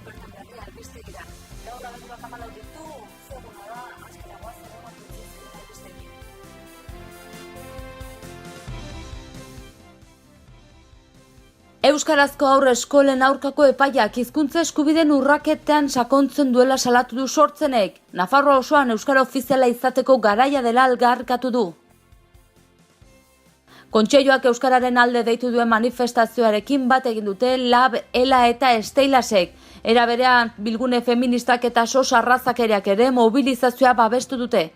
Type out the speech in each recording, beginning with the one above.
bertan berri albistegira. Gaur abenduak 14 ditu, zeguna da, azkaragoa zeguna printzizien albistegia. Euskarazko haur eskolen aurkako epaiak hizkuntza eskubideen urraketean sakontzen duela salatu du Sortzenek. Nafarroa osoan euskara ofiziala izateko garaia dela aldarrikatu du. Kontseiluak euskararen alde deitu duen manifestazioarekin bat egin dute LAB, ELA eta Esteilasek. Era berean, bilgune feministak eta sos arrazakeriak ere mobilizazioa babestu dute.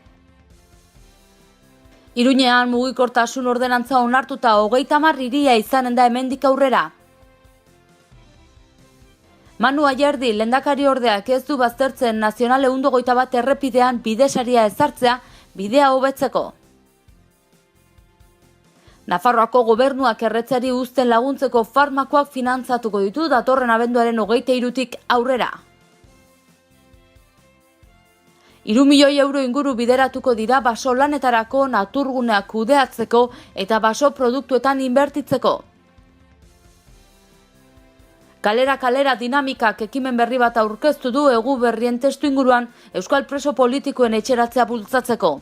Iruñean mugikortasun ordenantza onartuta 30 hiria izanen da hemendik aurrera. Manu Ayerdi, lehendakari ordeak ez du baztertzen Nazional 121 errepidean bidesaria ezartzea bidea hobetzeko. Nafarroako gobernuak erretzeari uzten laguntzeko farmakoak finantzatuko ditu datorren abenduaren 23tik aurrera. 3 milioi euro inguru bideratuko dira baso lanetarako, naturguneak kudeatzeko eta baso produktuetan inbertitzeko. Kalera dinamikak ekimen berri bat aurkeztu du egu berrien testu inguruan euskal preso politikoen etxeratzea bultzatzeko.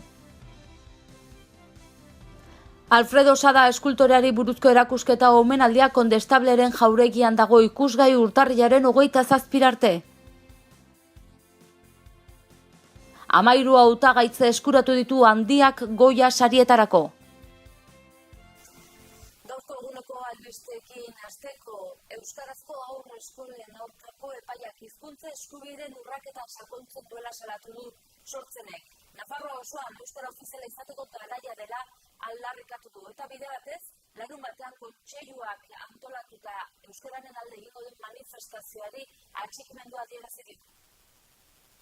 Alfredo Sada eskultoreari buruzko erakusketa omenaldia Kondestableren jauregian dago ikusgai urtarrilaren 27 arte. 13 hautagaitza eskuratu ditu Handiak Goya sarietarako. Gaurko eguneko albisteekin hasteko euskarazko haur eskolen aurkako epaiak hizkuntza eskubideen urraketan sakontzen duela salatu du Sortzenek. Nafarroa osoan euskara ofiziala izateko garaia dela aldarrikatu du eta bide batez, larunbatean kontseiluak antolatuta euskararen alde egingo duen manifestazioari atxikimendua adierazi ditu.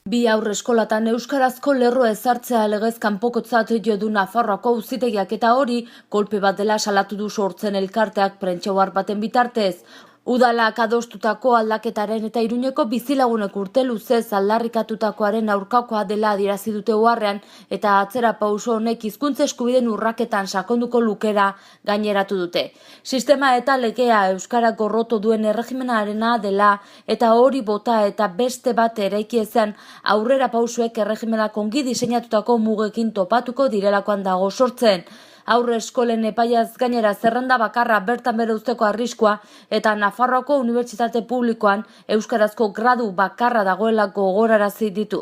Bi haur eskolatan euskarazko lerroa ezartzea legez kanpokotzat jo du Nafarroako auzitegiak eta hori kolpe bat dela salatu du Sortzen elkarteak prentsaohar baten bitartez. Udalak adostutako aldaketaren eta Iruñeko bizilagunek urte luzez aldarrikatutakoaren aurkakoa dela adierazi dute oharrean eta atzera pauso honek hizkuntza eskubideen urraketan sakonduko lukera gaineratu dute. Sistema eta legea euskara gorroto duen erregimenarena dela eta hori bota eta beste bat eraiki ezean aurrera pausoek erregimenak ongi diseinatutako mugekin topatuko direlakoan dago Sortzen. Aurre eskolen epaiaz gainera zerrenda bakarra bertan bere uzteko arriskua eta Nafarroako Unibertsitate Publikoan euskarazko gradu bakarra dagoelako gogorarazi ditu.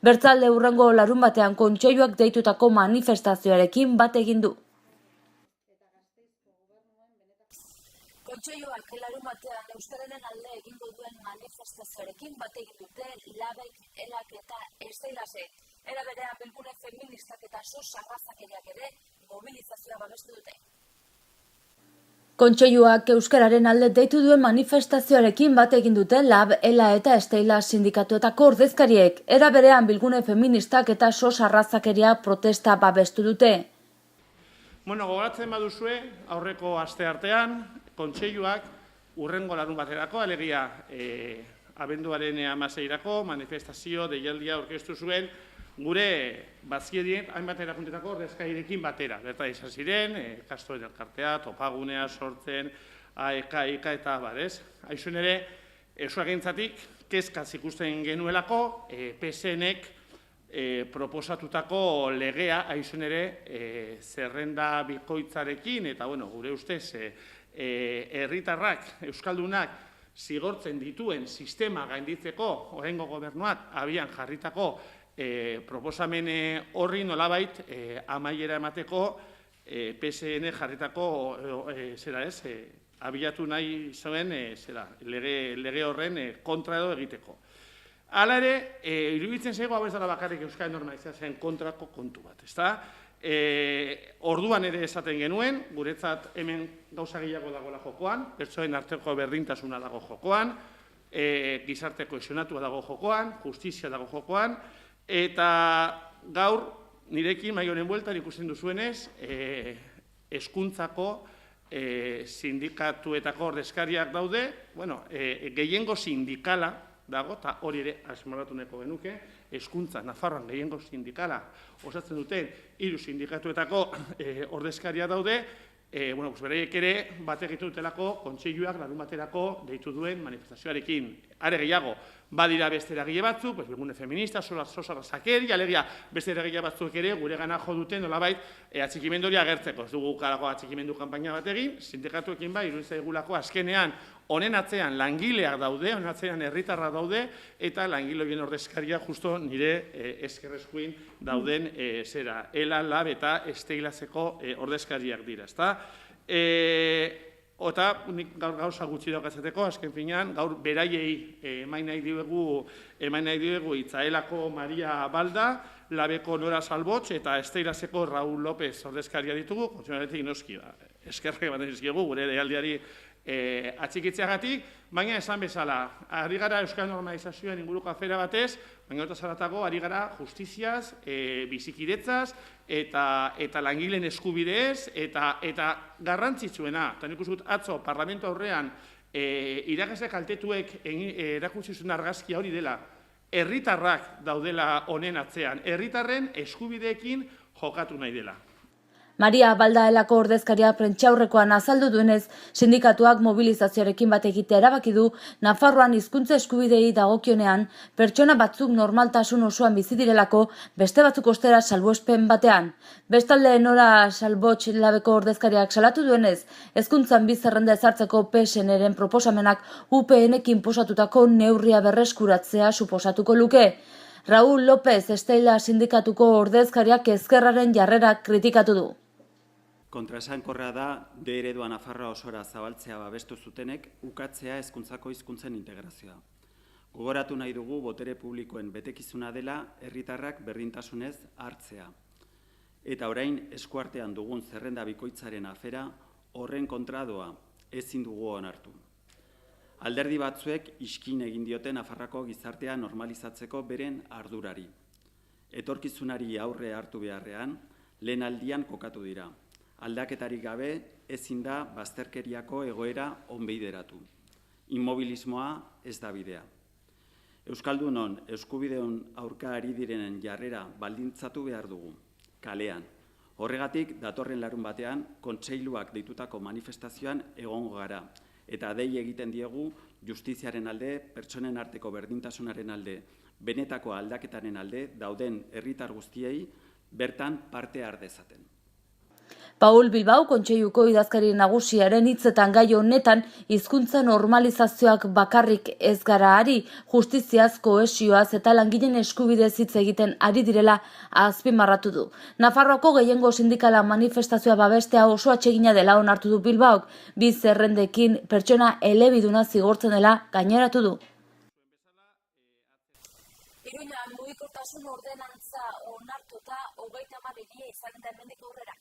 Bertzalde hurrengo larunbatean kontseiluak deitutako manifestazioarekin bat egin du. Kontseiluak larunbatean euskararen alde egingo duen manifestazioarekin bat egin dute LABek, ELAk eta Esteilasek. Era berean bilgune feministak eta sos arrazakeriak ere mobilizazioa babestu dute. Kontseiluak euskararen alde deitu duen manifestazioarekin bat egin dute LAB, ELA eta Esteilas sindikatuetako ordezkariek. Era berean bilgune feministak eta sos arrazakeria protesta babestu dute. Gogoratzen baduzue, aurreko asteartean, kontseiluak hurrengo larunbaterako, alegia abenduaren 16irako manifestazio deialdia aurkeztu zuen, gure bazkideen hainbat erakundeetako ordezkarirekin batera. Bertan izan ziren, Kastoen elkartea, Topagunea, Sortzen, AEK, EIKA eta barez. Haizuen ere, euskagintzatik kezkaz ikusten genuelako, PSNek proposatutako legea, haizuen ere, zerrenda bikoitzarekin, eta gure ustez, herritarrak, euskaldunak, zigortzen dituen sistema gainditzeko, oraingo gobernuak abian jarritako proposamen horri nolabait amaiera emateko PSN jarritako abiatu nahi zuen lege horren kontra edo egiteko. Hala ere, iruditzen zaigu hau ez dela bakarrik euskal normalizazioaren kontrako kontu bat, ezta? Orduan ere esaten genuen, guretzat hemen gauza gehiago dagoela jokoan, pertsonen arteko berdintasuna dago jokoan, gizarte kohesionatua dago jokoan, justizia dago jokoan, eta gaur nirekin mahai honen bueltan ikusten duzuenez, hezkuntzako sindikatuetako ordezkariak daude, gehiengo sindikala dago, eta hori ere azmarratu nahiko genuke, hezkuntza Nafarroan gehiengo sindikala osatzen duten 3 sindikatuetako ordezkaria daude, beraiek ere bat egiten dutelako kontseiluak larun baterako deitu duen manifestazioarekin. Are gehiago, badira beste eragile batzuk, Bilgune Feminista, Sos Arrazakeri, alegia beste eragile batzuk ere gure gana jo duten nolabait atxikimendu hori agertzeko. Ez dugu karako atxikimendu kanpaina bat egin, sindikatuekin bai, iruditzen zaigulako azkenean honen atzean langileak daude, honen atzean herritarrak daude, eta langile horien ordezkaria justo nire eskerreskuin dauden ELA, LAB eta Esteilazeko ordezkariak dira, ezta? Eta nik gaur gauza gutxi daukazateko, azken finean, gaur beraiei emain nahi diegu Itzaelako Maria Balda, Labeko Nora Salbotx eta Esteilazeko Raúl López ordezkaria ditugu, kontzionaletik noski, eskerrak bat dizkiegu gure deialdiari atxikitzeagatik, baina esan bezala, ari gara Euskal Normalizazioen inguruko afera batez, baina eta zaratago, ari gara justiziaz, bizikidetzaz, eta langileen eskubideez, eta garrantzitsuena, eta nik uste dut atzo, parlamento aurrean, irakasle kaltetuek erakutsi zuen argazkia hori dela, herritarrak daudela honen atzean, herritarren eskubideekin jokatu nahi dela. Maria Baldaelako ordezkaria prentsaurrekoan azaldu duenez, sindikatuak mobilizazioarekin bat egitea erabaki du, Nafarroan hizkuntza eskubidei dagokionean, pertsona batzuk normaltasun osoan bizi direlako, beste batzuk ostera salbuespen batean. Bestalde Nora Salbotx Labeko ordezkariak salatu duenez, hezkuntzan bi zerrenda ezartzeko PSN-ren proposamenak UPN-ekin posatutako neurria berreskuratzea suposatuko luke. Raúl López Esteila sindikatuko ordezkariak ezkerraren jarrera kritikatu du. Kontraesankorra da, D eredua Nafarroa osora zabaltzea babestu zutenek, ukatzea hezkuntzako hizkuntzen integrazioa. Gogoratu nahi dugu botere publikoen betekizuna dela herritarrak berdintasunez hartzea. Eta orain eskuartean dugun zerrenda bikoitzaren afera horren kontradoa ezin dugu onartu. Alderdi batzuek iskin egin diote Nafarroako gizartea normalizatzeko beren ardurari. Etorkizunari aurre hartu beharrean, lehen aldian kokatu dira. Aldaketarik gabe ezin da bazterkeriako egoera onbeideratu. Inmobilismoa ez da bidea. Euskaldunon eskubideon aurka ari direnen jarrera baldintzatu behar dugu, kalean. Horregatik, datorren larun batean, kontseiluak deitutako manifestazioan egongo gara, eta dei egiten diegu justiziaren alde, pertsonen arteko berdintasunaren alde, benetako aldaketaren alde dauden herritar guztiei bertan parte har dezaten. Paul Bilbao kontseiluko idazkari nagusiaren hitzetan gai honetan hizkuntza normalizazioak bakarrik ez gara ari, justiziaz, kohesioaz eta langileen eskubidez hitz egiten ari direla azpimarratu du. Nafarroako gehiengo sindikala manifestazioa babestea oso atsegina dela onartu du Bilbaok, bi zerrendekin pertsona elebiduna zigortzen dela gaineratu du. Iruñan mugikortasun ordenantza onartuta 30 egia izan da hemendik aurrera.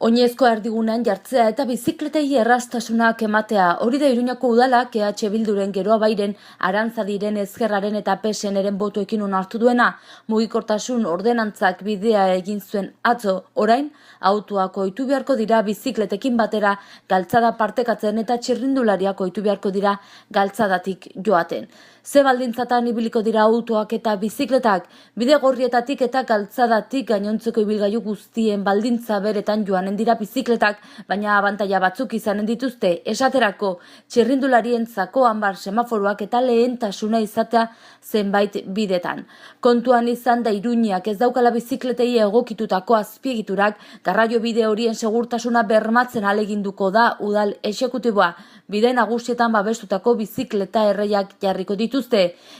Oinezko erdigunean jartzea eta bizikletei erraztasunak ematea. Hori da Iruñako udalak EH Bilduren Geroa Bairen, Arantzadiren, Ezkerraren eta PSN-ren botuekin onartu duena. Mugikortasun ordenantzak bidea egin zuen atzo, orain, autoak ohitu beharko dira bizikletekin batera galtzada partekatzen eta txirrindulariak ohitu beharko dira galtzadatik joaten. Ze baldintzatan ibiliko dira autoak eta bizikletak, bide gorrietatik eta galtzadatik gainontzeko ibilgailu guztien baldintza beretan joanen dira bizikletak, baina abantaila batzuk izanen dituzte, esaterako txirrindularientzako hanbar semaforoak eta lehentasuna izatea zenbait bidetan. Kontuan izan da Iruñak ez daukala bizikletei egokitutako azpiegiturak, garraio bide horien segurtasuna bermatzen ahaleginduko da udal exekutiboa, bide nagusietan babestutako bizikleta erreiak jarriko dituzte.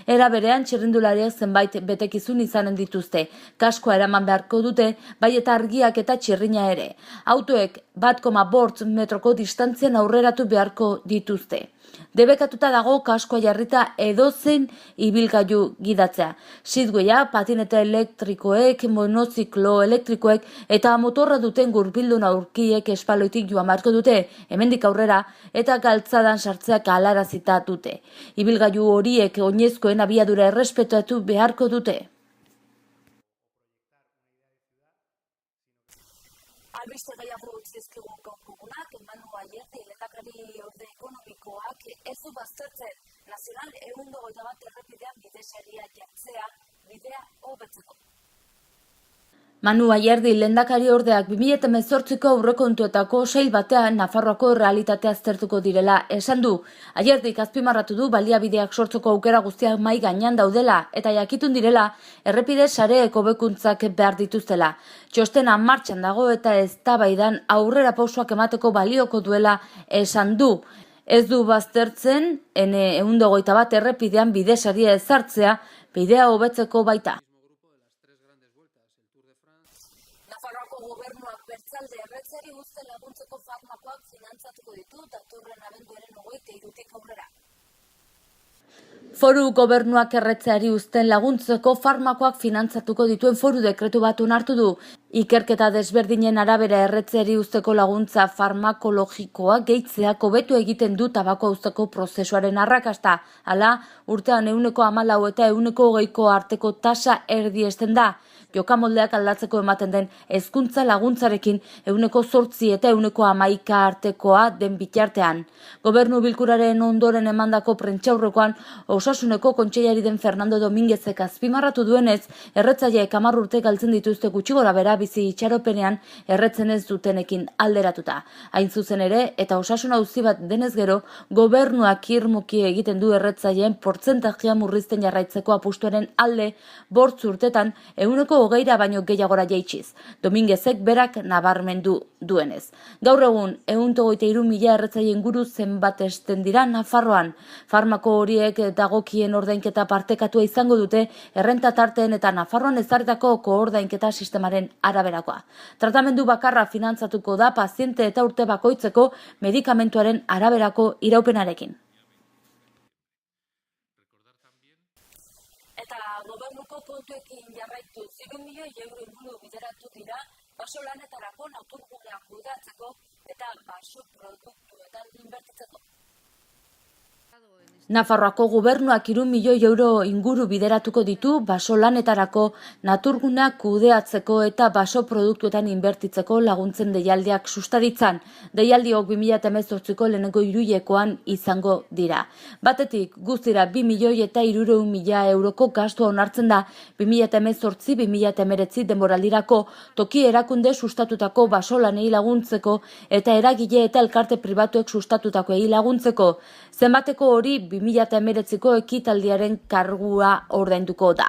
Era berean txirrindulariak zenbait betekizun izanen dituzte. Kaskoa eraman beharko dute, bai eta argiak eta txirrina ere. Autoek 1,5 metroko distantzian aurreratu beharko dituzte. Debekatuta dago kaskoa jarrita edozein ibilgailu gidatzea. Sidgoia, patinete elektrikoek, monoziklo elektrikoek eta motorra duten gurbildun aurkiek espaloitik joan beharko dute, hemendik aurrera, eta galtzadan sartzeak halarazita dute. Ibilgailu horiek oinezkoen abiadura errespetatu beharko dute. Albiste gehiago utzizkigu konkugunak, Manu Ayerdi lehendakari orde ekonomikoak ez du baztertzen Nazional 121 errepidean bidesaria jartzea bidea hobetzeko. Manu Ayerdi lehendakari ordeak 2018ko aurrekontuetako sail batean Nafarroako realitatea aztertuko direla esan du. Ayerdik azpimarratu du baliabideak sortzeko aukera guztiak mahai gainean daudela eta jakitun direla errepide sareek hobekuntzak behar dituztela. Txostena martxan dago eta eztabaidan aurrera pausoak emateko balioko duela esan du. Ez du baztertzen N121 errepidean bidesaria ezartzea bidea hobetzeko baita. Nafarroako gobernuak bertzalde erretzeari uzten laguntzeko farmakoak finantzatuko ditu datorren abenduaren 23tik aurrera. Foru gobernuak erretzeari uzten laguntzeko farmakoak finantzatuko dituen foru dekretu bat onartu du. Ikerketa desberdinen arabera erretzeari uzteko laguntza farmakologikoa gehitzeak hobetu egiten du tabako uzteko prozesuaren arrakasta. Hala, urtean 14% eta 20% arteko tasa erdiesten da. Jokamoldeak aldatzeko ematen den hezkuntza laguntzarekin 8% eta 11% artekoa den bitartean. Gobernu bilkuraren ondoren emandako prentsaurrekoan Osasuneko kontseilari den Fernando Dominguezek azpimarratu duenez, erretzaileek 10 urte galtzen dituzte gutxi gorabehera bizi itxaropenean erretzen ez dutenekin alderatuta. Hain zuzen ere, eta osasun auzi bat denez gero, gobernuak irmoki egiten du erretzaileen portzentajea murrizten jarraitzeko apustuaren alde 5 urtetan 20% baino gehiagora jaitsiz. Dominguezek berak nabarmendu duenez. Gaur egun 123.000 erretzaile inguru zenbatesten dira Nafarroan. Farmako horiek dagokien ordainketa partekatua izango dute errenta tarteen eta Nafarroan ezarritako koordainketa sistemaren araberakoa. Tratamendu bakarra finantzatuko da paziente eta urte bakoitzeko medikamentuaren araberako iraupenarekin. Eta gobernuko kontuekin jarraitu 3 milioi euro inguru bideratu dira baso lanetarako naturguneak kudeatzeko eta baso produktuetan inbertitzeko. Nafarroako gobernuak 3 milioi euro inguru bideratuko ditu baso lanetarako naturguneak kudeatzeko eta baso produktuetan inbertitzeko laguntzen deialdiak sustaritzan. Deialdiok 2018ko lehenengo hiruhilekoan izango dira. Batetik, guztira 2 milioi eta 300.000 euroko gastua onartzen da 2018-2019 denboraldirako toki erakunde sustatutako baso lanei laguntzeko eta eragile eta elkarte pribatuek sustatutakoei laguntzeko. Zenbateko hori 2019ko ekitaldiaren kargua ordainduko da.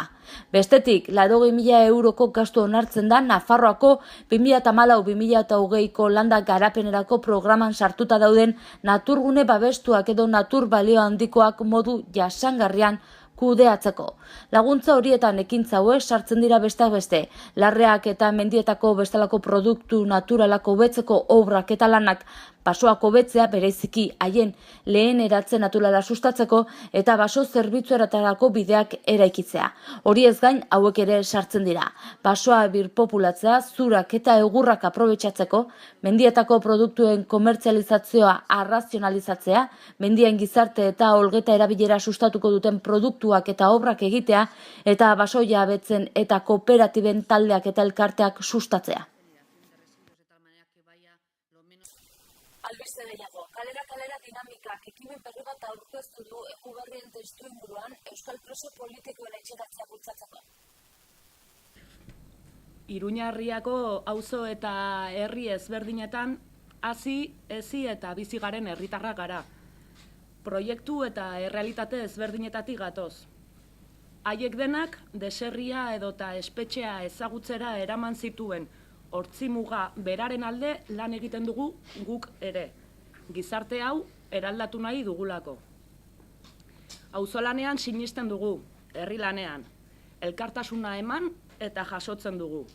Bestetik, 80.000 euroko gastu onartzen da Nafarroako 2014-2020ko landa garapenerako programan sartuta dauden naturgune babestuak edo natur balio handikoak modu jasangarrian kudeatzeko. Laguntza horietan ekintza hauek sartzen dira besteak beste, larreak eta mendietako bestelako produktu naturalak hobetzeko obrak eta lanak, basoak hobetzea bereziki haien lehen eratzen naturala sustatzeko eta baso zerbitzuetarako bideak eraikitzea. Horiez gain hauek ere sartzen dira. Basoa birpopulatzea, zurak eta egurrak aprobetxatzeko, mendietako produktuen komertzializazioa arrazionalizatzea, mendien gizarte eta olgeta erabilera sustatuko duten produktuak eta obrak egitea eta basoia abetzen eta kooperatiben taldeak eta elkarteak sustatzea. Albiste gehiago, kalera dinamikak ekimen berri bat aurkeztu du Ekuberrien testuinguruan euskal preso politikoen etxeratzea bultzatzeko. Iruñarriako auzo eta herri ezberdinetan hazi, hezi eta bizi garen herritarrak gara. Proiektu eta errealitate ezberdinetatik gatoz. Haiek denak deserria edota espetxea ezagutzera eraman zituen hortzimuga beraren alde lan egiten dugu guk ere. Gizarte hau eraldatu nahi dugulako. Auzolanean sinisten dugu, herri lanean. Elkartasuna eman eta jasotzen dugu.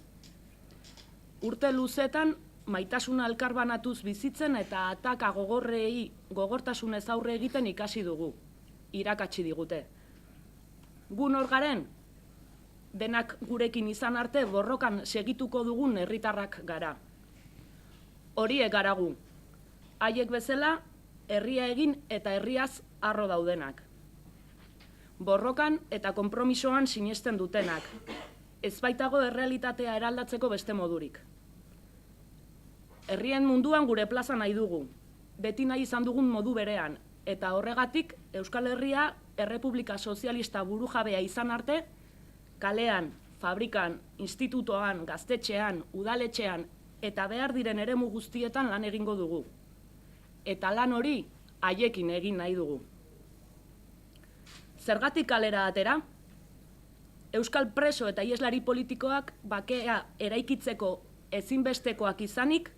Urte luzetan maitasuna elkarbanatuz bizitzen eta ataka gogorrei gogortasunez aurre egiten ikasi dugu. Irakatsi digute. Gu nor garen? Denak gurekin izan arte borrokan segituko dugun herritarrak gara. Horiek garagu. Haiek bezala, herria egin eta herriaz harro daudenak. Borrokan eta konpromisoan sinesten dutenak. Ez baitago errealitatea eraldatzeko beste modurik. Herrien munduan gure plaza nahi dugu. Beti nahi izan dugun modu berean. Eta horregatik Euskal Herria Errepublika Sozialista burujabea izan arte, kalean, fabrikan, institutoan, gaztetxean, udaletxean eta behar diren eremu guztietan lan egingo dugu. Eta lan hori haiekin egin nahi dugu. Zergatik kalera atera? Euskal preso eta ieslari politikoak bakea eraikitzeko ezinbestekoak izanik,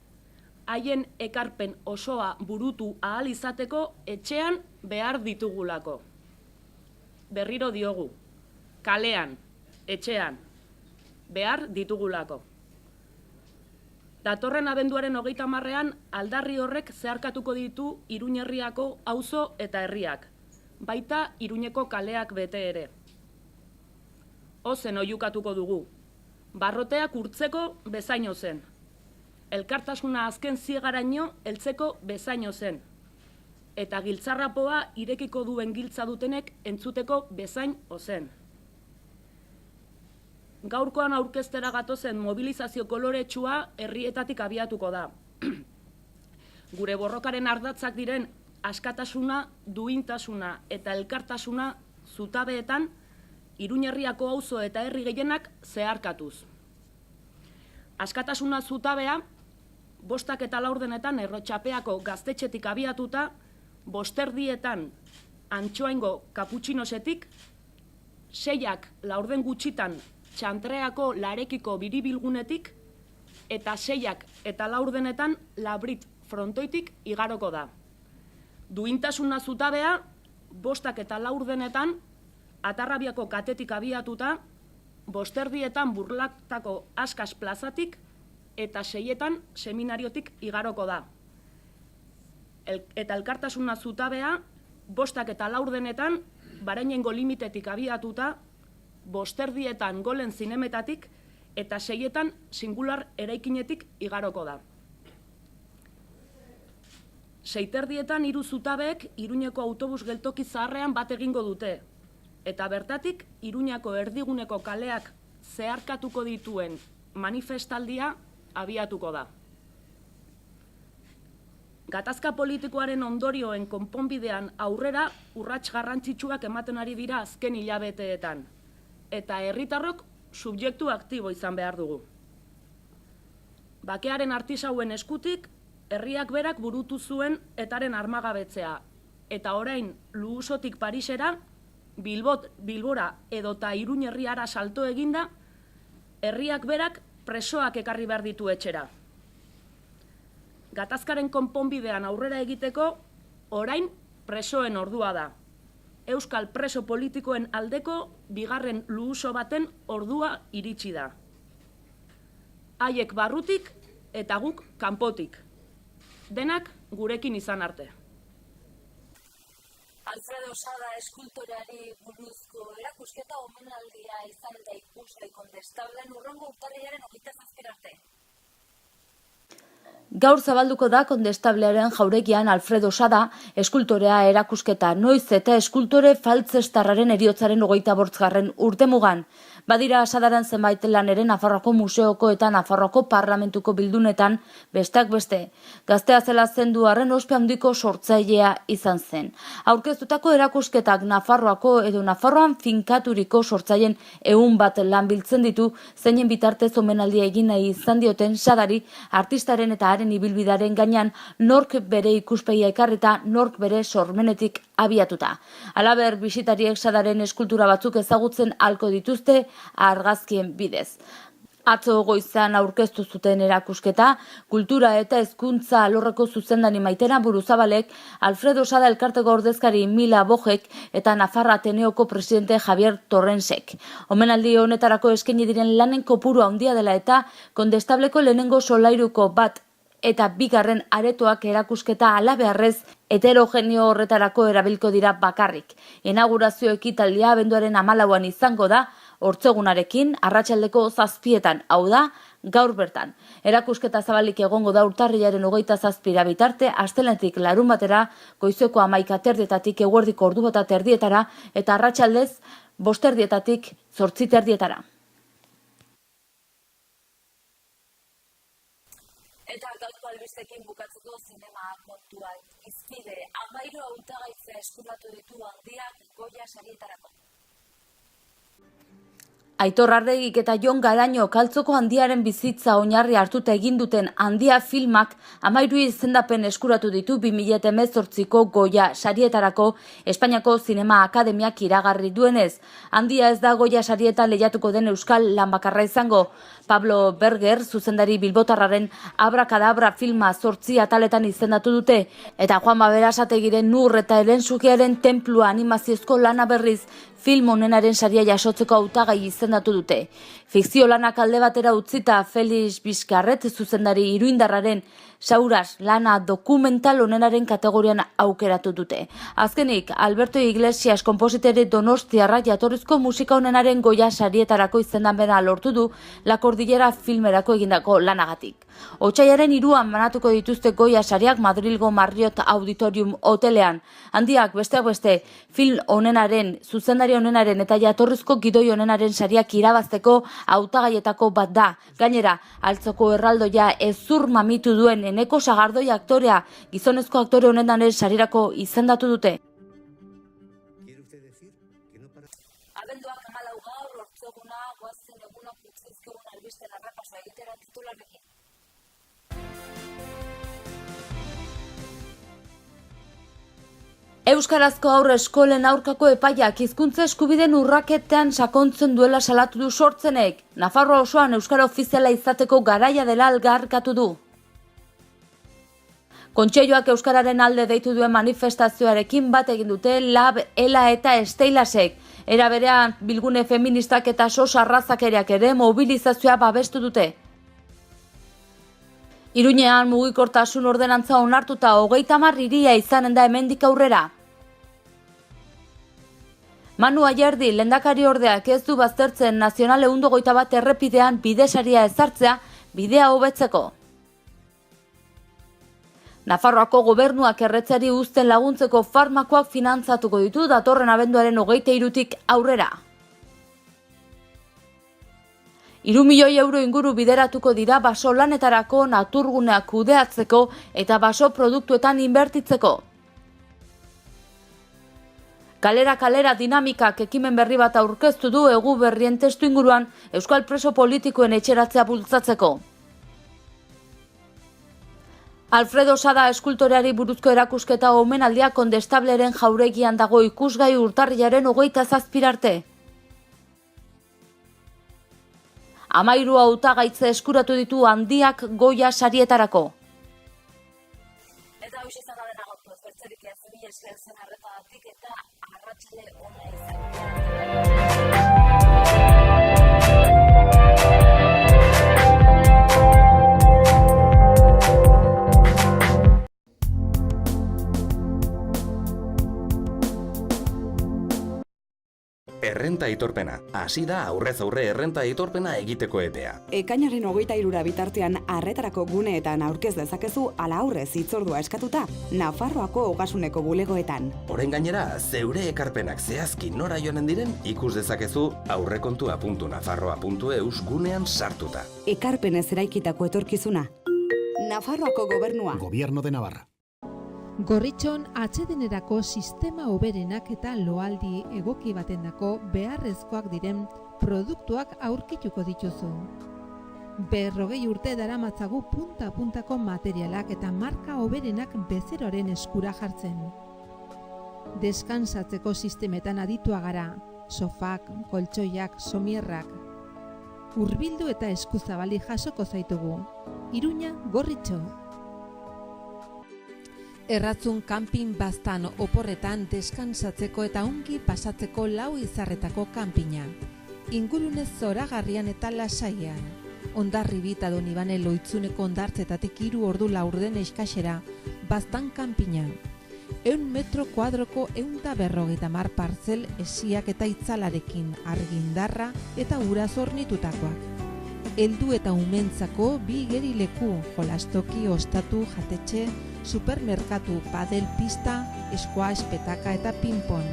haien ekarpen osoa burutu ahal izateko etxean behar ditugulako. Berriro diogu, kalean, etxean, behar ditugulako. Datorren abenduaren 30ean aldarri horrek zeharkatuko ditu Iruñerriako auzo eta herriak, baita Iruñeko kaleak bete ere. Ozen oiukatuko dugu, barroteak urtzeko bezaino zen. Elkartasuna azken ziegaraino heltzeko bezaino zen. Eta giltzarrapoa irekiko duen giltza dutenek entzuteko bezain ozen. Gaurkoan aurkeztera gatozen mobilizazio koloretsua herrietatik abiatuko da. Gure borrokaren ardatzak diren askatasuna, duintasuna eta elkartasuna zutabeetan Iruñerriako auzo eta herri gehienak zeharkatuz. Askatasuna zutabea 5:04 Errotxapeako gaztetxetik abiatuta, 5:30 Antxoaingo kaputxinosetik, 6:00 gutxitan Txantreako Larekiko biribilgunetik eta 6:04 Labrit frontoitik igaroko da. Duintasuna zutabea 5:04 Atarrabiako katetik abiatuta, 5:30 Burlaktako Askas plazatik eta 6:00 Seminariotik igaroko da. Eta elkartasuna zutabea 5:04 Barainengo limitetik abiatuta, 5:30 Golen zinemetatik eta 6:00 Singular eraikinetik igaroko da. 6:30 hiru zutabeek Iruñeko autobus geltoki zaharrean bat egingo dute, eta bertatik Iruñako erdiguneko kaleak zeharkatuko dituen manifestaldia abiatuko da. Gatazka politikoaren ondorioen konponbidean aurrera urrats garrantzitsuak ematen ari dira azken hilabeteetan, eta herritarrok subjektu aktibo izan behar dugu. Bakearen artisauen eskutik, herriak berak burutu zuen etaren armagabetzea, eta orain Luusotik Parisera, Bilbora edota Iruñerriara salto eginda, herriak berak presoak ekarri behar ditu etxera. Gatazkaren konponbidean aurrera egiteko, orain presoen ordua da. Euskal preso politikoen aldeko bigarren luuso baten ordua iritsi da. Haiek barrutik eta guk kanpotik. Denak gurekin izan arte. Alfredo Sada eskultoreari buruzko erakusketa omenaldia izan da ikusgai Kondestablen hurrengo urtarrilaren 27 arte. Gaur zabalduko da Kondestablearen jauregian Alfredo Sada eskultorea erakusketa, noiz eta eskultore faltzestarraren heriotzaren 25. urtemugan. Badira Sadaren zenbait lan ere Nafarroako Museoko eta Nafarroako Parlamentuko bildunetan, besteak beste. Gaztea zela zendu arren ospe handiko sortzailea izan zen. Aurkeztutako erakusketak Nafarroako edo Nafarroan finkaturiko sortzaileen 100 bat lan biltzen ditu, zeinen bitartez omenaldia egin nahi izan dioten Sadari artistaren eta haren ibilbidaren gainean nork bere ikuspegia ekarreta, nork bere sormenetik abiatuta. Halaber, bisitariek Sadaren eskultura batzuk ezagutzen halko dituzte argazkien bidez. Atzo goizan aurkeztu zuten erakusketa, kultura eta hezkuntza alorreko zuzendari Maitena Buruzabalek, Alfredo Sada elkarteko ordezkari Mila Bojek eta Nafarra Ateneoko presidente Javier Torrensek. Omenaldi honetarako eskaini diren lanen kopuru handia dela eta Kondestableko lehenengo solairuko bat eta bigarren aretoak erakusketa halabeharrez heterogeneo horretarako erabilko dira bakarrik. Inaugurazio ekitaldia abenduaren 14an izango da, ortzegunarekin, arratsaldeko 7:00, hau da, gaur bertan. Erakusketa zabalik egongo da urtarrilaren 27 bitarte, astelehenetik larunbatera, goizeko 11:30 eguerdiko 1:30 eta arratsaldez 5:30 8:30. Eta gaurko albistekin bukatzeko zinema kontuak. Izpide, 13 hautagaitza eskuratu ditu handiak Goya sarietarako. Aitor Arregik eta Jon Garaño Kaltzoko Handiaren bizitza oinarri hartuta egin duten Handia filmak 13 izendapen eskuratu ditu 2018ko Goya sarietarako Espainiako Zinema Akademiak iragarri duenez. Handia ez da Goya sarietan lehiatuko den euskal lan bakarra izango. Pablo Berger, zuzendari bilbotarraren Abrakadabra filma 8 ataletan izendatu dute, eta Juanma Berasategiren Nur eta Herensugearen Tenplua animaziozko lana berriz film onenaren saria jasotzeko hautagai izendatu dute. Fikzio lanak alde batera utzita Felix Bizkarret, zuzendari iruindarraren Sauras lana dokumental onenaren kategorian aukeratu dute. Azkenik, Alberto Iglesias konpositere donostiarra jatorrizko musika onenaren Goya sarietarako izendapena lortu du La Cordillera filmerako egindako lanagatik. Otsailaren 3an banatuko dituzte Goya sariak Madrilgo Marriott Auditorium hotelean. Handiak besteak beste film onenaren, zuzendari onenaren eta jatorrizko gidoi onenaren sariak irabazteko hautagaietako bat da. Gainera, altzoko erraldoia ezur mamitu duen Eneko Sagardoi aktorea gizonezko aktore honenaren sarirako izendatu dute. Abenduak 14 gaur, ortzeguna, goazen egunak utzizkigun albisten arrapasa egitera titularrekin. Euskarazko aurre eskolen aurkako epaiak hizkuntza eskubideen urraketean sakontzen duela salatu du Sortzenek. Nafarroa osoan euskara ofiziala izateko garaia dela aldarrikatu du. Kontseiluak euskararen alde deitu duen manifestazioarekin bat egin dute Lab, Ela eta Esteilasek. Era berean bilgune feministak eta sos arrazakereak ere mobilizazioa babestu dute. Iruñean mugikortasun ordenantza onartuta 30 hiria izanen da hemendik aurrera. Manu Ayerdi lehendakari ordeak ez du baztertzen Nazional 121 errepidean bidesaria ezartzea bidea hobetzeko. Nafarroako gobernuak erretzeari uzten laguntzeko farmakoak finantzatuko ditu datorren abenduaren 23tik aurrera. 3 milioi euro inguru bideratuko dira baso lanetarako, naturguneak kudeatzeko eta baso produktuetan inbertitzeko. Kalera dinamikak ekimen berri bat aurkeztu du egu berrien testu inguruan euskal preso politikoen etxeratzea bultzatzeko. Alfredo Sada eskultoreari buruzko erakusketa omenaldia Kondestableren jauregian dago ikusgai urtarrilaren 27 arte. 13 hautagaitza eskuratu ditu Handiak Goya sarietarako. Eta hoxe izan da dena gaurko ezbertzerik ez mila esker zen arretagatik eta arratsale ona izan. Errenta aitorpena. Hasi da aurrez aurre errenta aitorpena egiteko epea. Ekainaren 23 bitartean arretarako guneetan aurkez dezakezu ala aurrez hitzordua eskatuta Nafarroako Ogasuneko bulegoetan. Orain gainera, zeure ekarpenak zehazki nora joanen diren ikus dezakezu aurrekontua.nafarroa.eus gunean sartuta. Ekarpenez eraikitako etorkizuna. Nafarroako gobernua. Gobierno de Navarra. Gorritxon atsedenerako sistema hoberenak eta loaldi egoki batendako beharrezkoak diren produktuak aurkituko dituzu. 40 urte daramatzagu punta-puntako materialak eta marka hoberenak bezeroaren eskura jartzen. Deskansatzeko sistemetan aditua gara, sofak, koltsoiak, somierrak. Hurbildu eta eskuzabali jasoko zaitugu. Iruña, Gorritxo. Erratzun kanpin baztan oporretan deskansatzeko eta ongi pasatzeko 4 izarretako kanpina. Ingurunez zoragarrian eta lasaian. Hondarribi eta Donibane Loitzuneko hondartzetatik 3 ordu laurden eskasera, baztan kanpina. 100 metro kuadroko 150 partzel esiak eta itzalarekin, argindarra eta ura zornitutakoak. Heldu eta umentzako 2 igerileku, jolastoki, ostatu, jatetxe, supermerkatu, padel pista, squash, petaka eta ping-pong.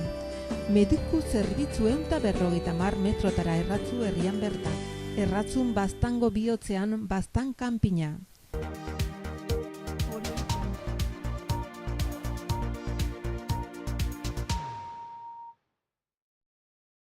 Mediku zerbitzu 150 metrotara erratzu herrian bertan. Erratzun baztango bihotzean baztan kanpina.